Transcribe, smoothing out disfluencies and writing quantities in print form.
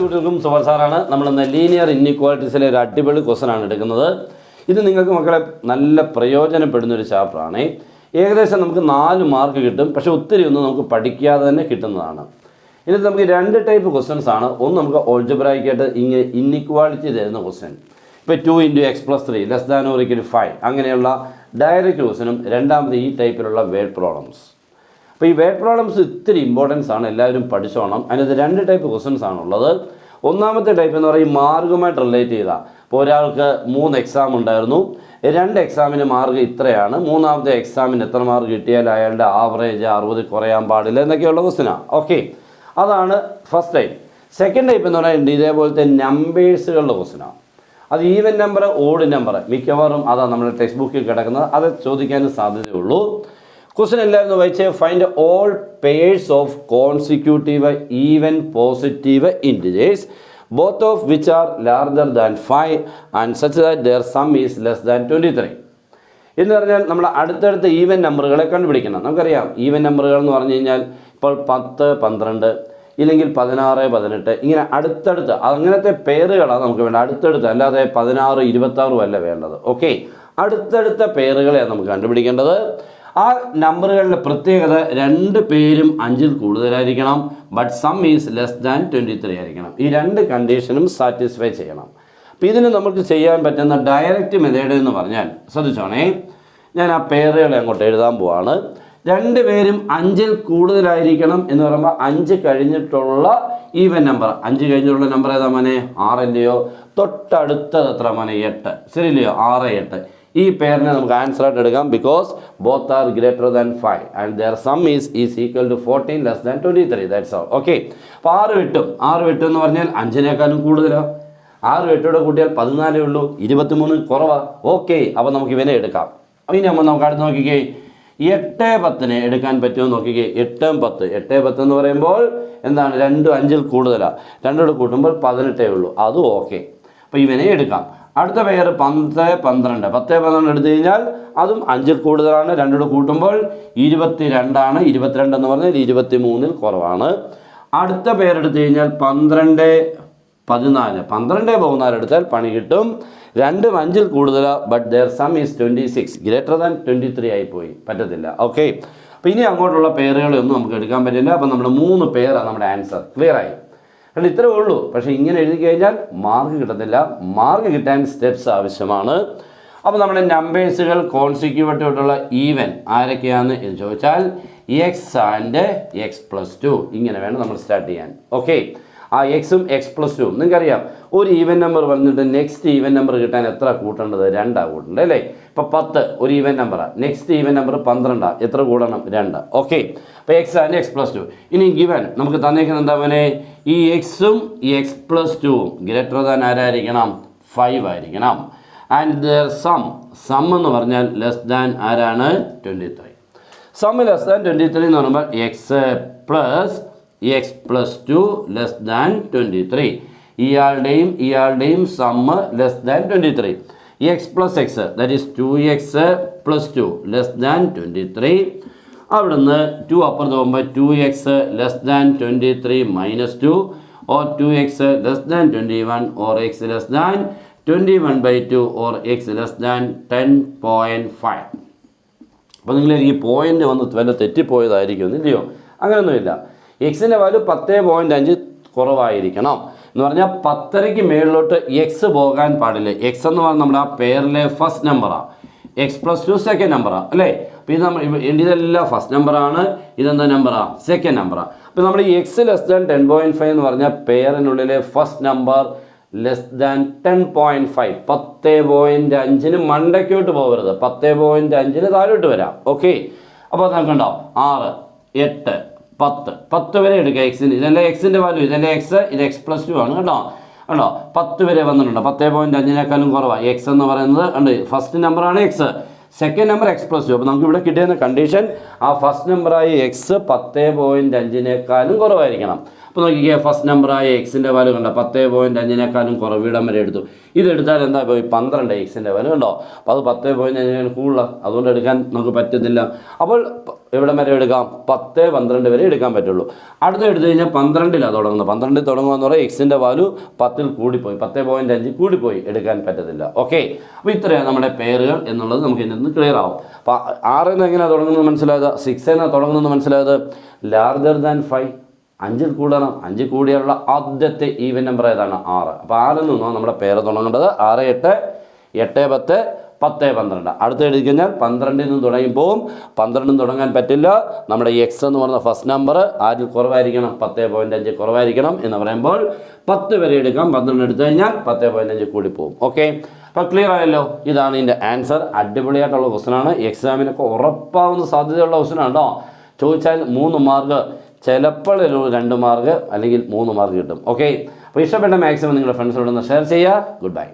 കുട്ടികൾക്കും സുബർ സാറാണ്. നമ്മളിന്ന് ലീനിയർ ഇൻഇക്വാലിറ്റീസിലെ ഒരു അടിപൊളി ക്വസ്റ്റനാണ് എടുക്കുന്നത്. ഇത് നിങ്ങൾക്ക് മക്കളെ നല്ല പ്രയോജനപ്പെടുന്നൊരു ചാപ്റ്ററാണ്. ഏകദേശം നമുക്ക് 4 മാർക്ക് കിട്ടും, പക്ഷേ ഒത്തിരി ഒന്നും നമുക്ക് പഠിക്കാതെ തന്നെ കിട്ടുന്നതാണ്. ഇതിൽ നമുക്ക് 2 ടൈപ്പ് ക്വസ്റ്റൻസ് ആണ്. ഒന്ന് നമുക്ക് ഓൾജിബ്രായിക്കായിട്ട് ഇങ്ങനെ ഇൻഇക്വാലിറ്റി തരുന്ന ക്വസ്റ്റൻ, ഇപ്പോൾ 2 × x + 3 <= 5 അങ്ങനെയുള്ള ഡയറക്റ്റ് ക്വസ്റ്റനും, രണ്ടാമത് ഈ ടൈപ്പിലുള്ള വേർഡ് പ്രോബ്ലംസ്. അപ്പോൾ ഈ വേർഡ് പ്രോബ്ലംസ് ഇത്തിരി ഇമ്പോർട്ടൻസ് ആണ്, എല്ലാവരും പഠിച്ചോണം. അതിനകത്ത് 2 ടൈപ്പ് ക്വസ്റ്റൻസ് ആണുള്ളത്. ഒന്നാമത്തെ ടൈപ്പ് എന്ന് പറയുന്നത് മാർക്കുമായിട്ട് റിലേറ്റ് ചെയ്താൽ, ഇപ്പോൾ ഒരാൾക്ക് 3 എക്സാം ഉണ്ടായിരുന്നു, 2 എക്സാമിന് മാർക്ക് ഇത്രയാണ്, മൂന്നാമത്തെ എക്സാമിന് എത്ര മാർക്ക് കിട്ടിയാൽ അയാളുടെ ആവറേജ് 60 കുറയാൻ പാടില്ല എന്നൊക്കെയുള്ള ക്വസ്റ്റനാണ്. ഓക്കെ, അതാണ് ഫസ്റ്റ് ടൈപ്പ്. സെക്കൻഡ് ടൈപ്പ് എന്ന് പറയുന്നത് ഇതേപോലത്തെ നമ്പേഴ്സുകളുടെ ക്വസ്റ്റനാണ്. അത് ഈവൻ നമ്പർ, ഓഡ് നമ്പർ, മിക്കവാറും അതാണ് നമ്മുടെ ടെക്സ്റ്റ് ബുക്കിൽ കിടക്കുന്നത്. അത് ചോദിക്കാനും സാധ്യതയുള്ളൂ. ക്വസ്റ്റൻ എല്ലാവരും വായിച്ച് find all pairs of consecutive even positive integers both of which are larger than 5 and such that there sum is less than 23. എന്ന് പറഞ്ഞാൽ നമ്മൾ അടുത്തടുത്ത ഈവൻ നമ്പറുകളെ കണ്ടുപിടിക്കണം. നമുക്കറിയാം ഈവൻ നമ്പറുകൾ എന്ന് പറഞ്ഞു കഴിഞ്ഞാൽ ഇപ്പോൾ 10, 12 ഇല്ലെങ്കിൽ 16, 18 ഇങ്ങനെ അടുത്തടുത്ത് അങ്ങനത്തെ പേരുകളാണ് നമുക്ക് വേണ്ടത്. അടുത്തടുത്ത്, അല്ലാതെ 16, 26 അല്ല വേണ്ടത്. ഓക്കെ, അടുത്തടുത്ത പേരുകളെയാണ് നമുക്ക് കണ്ടുപിടിക്കേണ്ടത്. ആ നമ്പറുകളുടെ പ്രത്യേകത 2 പേരും 5-ൽ കൂടുതലായിരിക്കണം, but some is less than 23 ആയിരിക്കണം. ഈ 2 കണ്ടീഷനും സാറ്റിസ്ഫൈ ചെയ്യണം. അപ്പോൾ ഇതിന് നമുക്ക് ചെയ്യാൻ പറ്റുന്ന ഡയറക്റ്റ് മെത്തേഡ് എന്ന് പറഞ്ഞാൽ, ശ്രദ്ധിച്ചോണേ, ഞാൻ ആ പേരുകളെ അങ്ങോട്ട് എഴുതാൻ പോവാണ്. 2 പേരും 5-ൽ കൂടുതലായിരിക്കണം എന്ന് പറയുമ്പോൾ 5 കഴിഞ്ഞിട്ടുള്ള ഈവൻ നമ്പർ, 5 കഴിഞ്ഞിട്ടുള്ള നമ്പർ ഏതാ മോനെ? 6 തൊട്ടടുത്തത് എത്ര മോനെ? 8. ശരിയില്ലയോ? 6, 8. ഈ പേരിനെ നമുക്ക് ആൻസർ ആയിട്ട് എടുക്കാം. Because both are greater than 5 and their sum is equal to 14 less than 23. That's all. Okay, അപ്പോൾ 6 വെട്ടും എന്ന് പറഞ്ഞാൽ 5-നേക്കാളും കൂടുതലാണ്. 6 വെട്ടോടെ കൂട്ടിയാൽ 14 ഉള്ളൂ, 23 കുറവാണ്. ഓക്കെ, അപ്പോൾ നമുക്ക് ഇവനെ എടുക്കാം. ഇനി നമുക്ക് അടുത്ത് നോക്കിക്കേ, 8, 10 എടുക്കാൻ പറ്റുമോ നോക്കിക്കേ. 8, 10 എന്ന് പറയുമ്പോൾ എന്താണ്? 2 5-ൽ കൂടുതലാണ്. 2 കൂട്ടുമ്പോൾ 18 ഉള്ളൂ, അതും ഓക്കെ. അപ്പോൾ ഇവനെ എടുക്കാം. അടുത്ത പേര് 10, 12 എടുത്തു കഴിഞ്ഞാൽ അതും 5-ൽ കൂടുതലാണ്. 2 കൂട്ടുമ്പോൾ 22 ആണ്. 22 എന്ന് പറഞ്ഞാൽ 23-ൽ കുറവാണ്. അടുത്ത പേരെടുത്തു കഴിഞ്ഞാൽ 12, 14 എടുത്താൽ പണി കിട്ടും. 2 5-ൽ കൂടുതലാണ്, but their sum is 26 greater than 23 ആയിപ്പോയി, പറ്റത്തില്ല. ഓക്കെ, അപ്പോൾ ഇനി അങ്ങോട്ടുള്ള പേരുകളൊന്നും നമുക്ക് എടുക്കാൻ പറ്റില്ല. അപ്പോൾ നമ്മുടെ 3 പേരാണ് നമ്മുടെ ആൻസർ. ക്ലിയർ ആയി? കാരണം ഇത്രേ ഉള്ളൂ. പക്ഷേ ഇങ്ങനെ എഴുതി കഴിഞ്ഞാൽ മാർക്ക് കിട്ടത്തില്ല. മാർക്ക് കിട്ടാൻ സ്റ്റെപ്സ് ആവശ്യമാണ്. അപ്പോൾ നമ്മുടെ നമ്പേഴ്സുകൾ കോൺസിക്യൂട്ടീവായിട്ടുള്ള ഈവൻ ആരൊക്കെയാണെന്ന് എന്ന് ചോദിച്ചാൽ എക്സ് ആൻഡ് x+2 ഇങ്ങനെ വേണം നമ്മൾ സ്റ്റാർട്ട് ചെയ്യാൻ. ഓക്കെ, ആ എക്സും x+2 നിങ്ങൾക്കറിയാം. ഒരു ഈവൻ നമ്പർ വന്നിട്ട് നെക്സ്റ്റ് ഈവൻ നമ്പർ കിട്ടാൻ എത്ര കൂട്ടേണ്ടത്? 2 കൂട്ടേണ്ടത് അല്ലേ? ഇപ്പോൾ 10 ഒരു ഈവൻ നമ്പറാണ്. നെക്സ്റ്റ് ഈവൻ നമ്പർ 12, എത്ര കൂടണം? 2. ഓക്കെ, അപ്പോൾ എക്സ് ആൻഡ് x+2. ഇനി ഗിവൻ നമുക്ക് തന്നേക്കുന്നത് എന്താ മോനെ? ഈ എക്സും x+2 ഗ്രേറ്റർ ദാൻ ആരായിരിക്കണം? 5 ആയിരിക്കണം. ആൻഡ് ദെയർ സം എന്ന് പറഞ്ഞാൽ ലെസ് ദാൻ ആരാണ്? 23. സം ലെസ് ദാൻ 23 എന്ന് പറയുമ്പോൾ x+2 ലെസ് ദാൻ 23. ഇയാളുടെയും sum less than 23. x+x that is 2x+2 less than 23. അവിടുന്ന് 2 അപ്പുറത്ത് പോകുമ്പോൾ 2x less than 23 -2 or 2x less than 21 or x less than 21/2 or x less than 10.5. അപ്പോൾ നിങ്ങൾ ഈ പോയിൻ്റ് വന്ന് വല്ല തെറ്റിപ്പോയതായിരിക്കും, ഇല്ലയോ? അങ്ങനെയൊന്നുമില്ല. എക്സിൻ്റെ വാല്യൂ 10.5 കുറവായിരിക്കണം എന്ന് പറഞ്ഞാൽ 10ക്ക് മേളിലോട്ട് എക്സ് പോകാൻ പാടില്ല. എക്സ് എന്ന് പറഞ്ഞാൽ നമ്മുടെ ആ പേരിലെ ഫസ്റ്റ് നമ്പറാണ്. x+2 സെക്കൻഡ് നമ്പറാണ് അല്ലേ? അപ്പോൾ ഇത് ഇതെല്ലാം ഫസ്റ്റ് നമ്പറാണ്. ഇതെന്താ നമ്പറാണ്? സെക്കൻഡ് നമ്പറാണ്. അപ്പോൾ നമ്മൾ ഈ എക്സ് ലെസ് ദാൻ 10.5 എന്ന് പറഞ്ഞാൽ പേരിനുള്ളിലെ ഫസ്റ്റ് നമ്പർ ലെസ് ദാൻ 10.5. 10.5 മണ്ടയ്ക്കോട്ട് പോകരുത്, 10.5 താഴോട്ട് വരാം. ഓക്കെ, അപ്പോൾ നമുക്കുണ്ടോ 6, 8, 10 വരെ എടുക്കുക. എക്സിന് ഇതെല്ലാം എക്സിൻ്റെ വാല്യൂ, ഇതെല്ലാം എക്സ്, ഇത് x+2 ആണ് കേട്ടോ. 10 വരെ വന്നിട്ടുണ്ട്. 10.5-നേക്കാളും കുറവാണ്. എക്സ് എന്ന് പറയുന്നത് ഉണ്ട്, ഫസ്റ്റ് നമ്പറാണ് എക്സ്, സെക്കൻഡ് നമ്പർ x+2. അപ്പോൾ നമുക്ക് ഇവിടെ കിട്ടിയ കണ്ടീഷൻ ആ ഫസ്റ്റ് നമ്പറായ എക്സ് 10.5-നേക്കാളും കുറവായിരിക്കണം. അപ്പോൾ നോക്കിക്കുക, ഫസ്റ്റ് നമ്പറായ എക്സിൻ്റെ വാല്യൂ കണ്ടോ 10.5-നേക്കാളും കുറവ്. ഇടം വരെ എടുത്തു. ഇതെടുത്താൽ എന്താ പോയി 12 എക്സിൻ്റെ വാല്യൂ കണ്ടോ. അപ്പോൾ അത് 10.5 കൂടുതലാണ്, അതുകൊണ്ട് എടുക്കാൻ നമുക്ക് പറ്റത്തില്ല. അപ്പോൾ എവിടെ വരെ എടുക്കാം? 10, 12 വരെ എടുക്കാൻ പറ്റുള്ളൂ. അടുത്ത എടുത്തു കഴിഞ്ഞാൽ 12ലാണ് തുടങ്ങുന്നത്. 12 തുടങ്ങുകയെന്ന് പറയുമ്പോൾ എക്സിൻ്റെ വാല്യൂ 10ൽ കൂടിപ്പോയി, 10.5 കൂടിപ്പോയി, എടുക്കാൻ പറ്റത്തില്ല. ഓക്കെ, അപ്പോൾ ഇത്രയാണ് നമ്മുടെ പേരുകൾ എന്നുള്ളത് നമുക്ക് ഇതിൽ നിന്ന് ക്ലിയർ ആവും. അപ്പോൾ 6 എങ്ങനെയാണ് തുടങ്ങുന്നത് മനസ്സിലായത്? 6 തുടങ്ങുന്നത് മനസ്സിലായത്? ലാർജർ ദാൻ 5, 5ൽ കൂടണം. 5 കൂടിയുള്ള ആദ്യത്തെ ഈവൻ നമ്പർ ഏതാണ്? 6. അപ്പോൾ 6ൽ നിന്നാണ് നമ്മുടെ പേര് തുടങ്ങേണ്ടത്. 6, 8, 8, 10, 10, 12. അടുത്ത് എഴുതി കഴിഞ്ഞാൽ 12ൽ നിന്ന് തുടങ്ങിപ്പോവും. 12 തുടങ്ങാൻ പറ്റില്ല. നമ്മുടെ എക്സ് എന്ന് പറയുന്ന ഫസ്റ്റ് നമ്പർ ആരിൽ കുറവായിരിക്കണം? 10.5 കുറവായിരിക്കണം. എന്ന് പറയുമ്പോൾ 10 വരെ എടുക്കാം. 12 എടുത്തു കഴിഞ്ഞാൽ 10.5 കൂടി പോകും. ഓക്കെ, അപ്പോൾ ക്ലിയർ ആയല്ലോ? ഇതാണ് ഇതിൻ്റെ ആൻസർ. അടിപൊളിയായിട്ടുള്ള ക്വസ്റ്റനാണ്. എക്സാമിനൊക്കെ ഉറപ്പാവുന്ന സാധ്യതയുള്ള ക്വസ്റ്റനാണ് കേട്ടോ. ചോദിച്ചാൽ 3 മാർക്ക്, ചിലപ്പോൾ 2 മാർക്ക് അല്ലെങ്കിൽ 3 മാർക്ക് കിട്ടും. ഓക്കെ, അപ്പോൾ ഇഷ്ടപ്പെട്ട മാക്സിമം നിങ്ങളുടെ ഫ്രണ്ട്സിനോടൊന്ന് ഷെയർ ചെയ്യുക. Good bye.